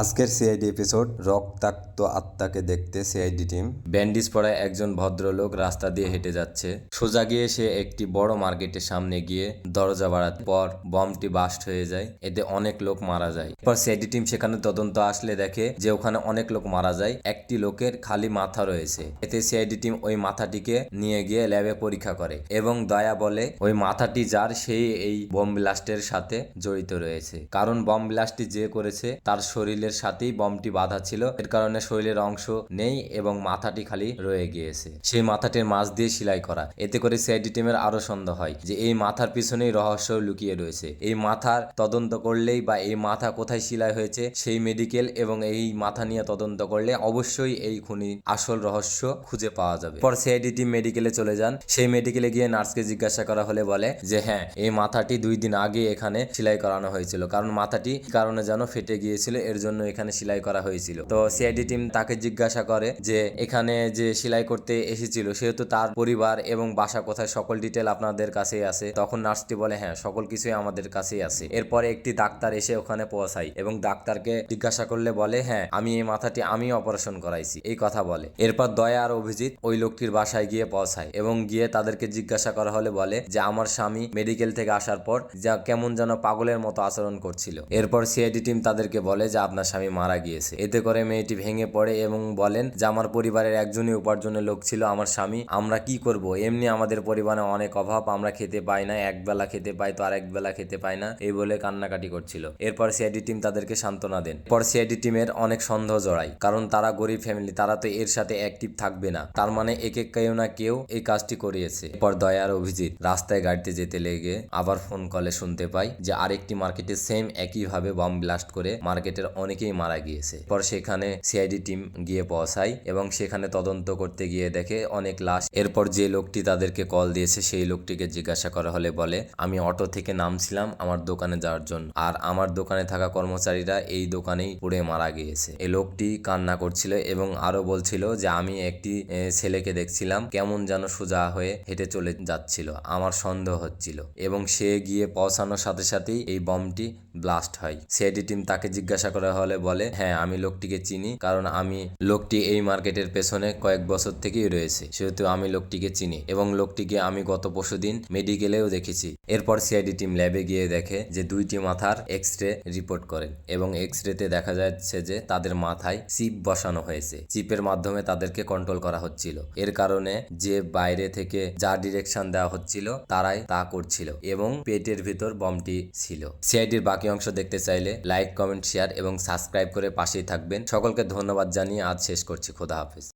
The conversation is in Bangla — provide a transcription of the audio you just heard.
আজকের সিআইডি এপিসোড রক্তাক্ত আত্মাকে দেখতে সিআইডি টিম। ব্যান্ডিজ পরা একজন ভদ্রলোক রাস্তা দিয়ে হেঁটে যাচ্ছে। সোজা গিয়ে সে একটি বড় মার্কেটের সামনে গিয়ে দরজা বাড়াতে পর বমটি বাস্ট হয়ে যায়। এতে অনেক লোক মারা যায়। এরপর সিআইডি টিম সেখানে তদন্ত আসলে দেখে যে ওখানে অনেক লোক মারা যায়, একটি লোকের খালি মাথা রয়েছে। এতে সিআইডি টিম ওই মাথাটিকে নিয়ে গিয়ে ল্যাবে পরীক্ষা করে এবং দয়া বলে ওই মাথাটি যার সেই এই বম ব্লাস্টের সাথে জড়িত রয়েছে, কারণ বম ব্লাস্টটি যে করেছে তার শরীরের সাথেই বমটি বাঁধা ছিল। এর কারণে শরীরের অংশ নেই এবং মাথাটি খালি রয়ে গিয়েছে। সেই মাথাটির মাছ দিয়ে সেলাই করা। এতে করে সিআইডি টিমের আরো সন্দেহ হয় যে এই মাথার পিছনেই রহস্য লুকিয়ে রয়েছে। এই মাথার তদন্ত করলেই বা এই মাথা কোথায় সেলাই হয়েছে সেই মেডিকেল এবং এই মাথা নিয়ে তদন্ত করলে অবশ্যই এই খুনির আসল রহস্য খুঁজে পাওয়া যাবে। পর সিআইডি টিম মেডিকেলে চলে যান। সেই মেডিকেলে গিয়ে নার্সকে জিজ্ঞাসা করা হলে বলে যে হ্যাঁ, এই মাথাটি 2 দিন আগে এখানে সেলাই করানো হয়েছিল, কারণ মাথাটি কারণে যেন ফেটে গিয়েছিল, এর জন্য এখানে সেলাই করা হয়েছিল। তো সিআইডি টিম তাকে জিজ্ঞাসা করে যে এখানে যে সেলাই করতে এসেছিল সেহেতু তার পরিবার এবং বাসা কোথায় সকল ডিটেল আপনাদের কাছেই আছে। তখন নার্সটি বলে হ্যাঁ, সকল কিছুই আমাদের কাছেই আছে। এরপরে একটি ডাক্তার এসে ওখানে পৌঁছায় এবং ডাক্তারকে জিজ্ঞাসা করলে বলে হ্যাঁ, আমি এই মাথাটি আমি অপারেশন করাইছি, এই কথা বলে। এরপর দয়া আর অভিজিৎ ওই লোকটির বাসায় গিয়ে পৌঁছায় এবং গিয়ে তাদেরকে জিজ্ঞাসা করা হলে বলে যে আমার স্বামী মেডিকেল থেকে আসার পর যা কেমন যেন পাগলের মতো আচরণ করছিল। এরপর সিআইডি টিম তাদেরকে বলে যে আপনার স্বামী মারা গিয়েছে। এতে করে মেয়েটি ভেঙে পড়ে এবং বলেন যে আমার পরিবারের একজনই উপার্জনের লোক ছিল আমার স্বামী, আমরা কি করব, এমনি আমাদের পরিবারে অনেক অভাব, আমরা খেতে পাই না, একবেলা খেতে পাই তো আরেক বেলা খেতে পাই না, এই বলে কান্নাকাটি করছিল। এরপর সিআইডি টিম তাদেরকে সান্ত্বনা দেন। পর সিআইডি টিমের অনেক সন্দেহ জড়ায়, কারণ তারা গরিব ফ্যামিলি, তারা তো এর সাথে অ্যাক্টিভ থাকবে না, তার মানে কেউ না কেউ এই কাজটি করিয়েছে। এরপর দয়া আর অভিজিৎ রাস্তায় গাড়িতে যেতে লেগে আবার ফোন কলে শুনতে পাই যে আরেকটি মার্কেটে সেম একইভাবে বম ব্লাস্ট করে মার্কেটের অনেকেই মারা গিয়েছে। পর সেখানে সিআইডি টিম গিয়ে পৌঁছায় এবং সেখানে তদন্ত করতে গিয়ে দেখে অনেক লাশ। এরপর যে লোকটি তাদেরকে কল দিয়েছে সেই লোকটিকে জিজ্ঞাসা করা হলে বলে আমি অটো থেকে নামছিলাম আমার দোকানে যাওয়ার জন্য, আর আমার দোকানে থাকা কর্মচারীরা এই দোকানেই পুড়ে মারা গিয়েছে। এই লোকটি কান্না করছিল এবং আরো বলছিল যে আমি একটি ছেলেকে দেখছিলাম কেমন যেন সোজা হয়ে হেঁটে চলে যাচ্ছিল, আমার সন্দেহ হচ্ছিল, এবং সে গিয়ে পৌঁছানোর সাথে সাথেই এই বমটি ব্লাস্ট হয়। সিআইডি টিম তাকে জিজ্ঞাসা করা হলে বলে হ্যাঁ, আমি লোকটিকে চিনি, কারণ লোকটি এই মার্কেটের পেছনে কয়েক বছর থেকেই রয়েছে, সেহেতু আমি লোকটিকে চিনি এবং লোকটিকে আমি গত পরশুদিন মেডিকেলেও দেখেছি। এরপর সিআইডি টিম ল্যাবে গিয়ে দেখে যে 2টি মাথার এক্স-রে রিপোর্ট করেন এবং এক্স-রেতে দেখা যাচ্ছে যে তাদের মাথায় চিপ বসানো হয়েছে। চিপের মাধ্যমে তাদেরকে কন্ট্রোল করা হচ্ছিল, এর কারণে যে বাইরে থেকে যা ডিরেকশন দেওয়া হচ্ছিল তারাই তা করছিল এবং পেটের ভিতর বমটি ছিল। সিআইডির বাকি অংশ দেখতে চাইলে লাইক, কমেন্ট, শেয়ার এবং সাবস্ক্রাইব করে পাশেই থাকবেন। সকলকে ধন্যবাদ জানিয়ে আজ শেষ করছি। খোদা হাফেজ।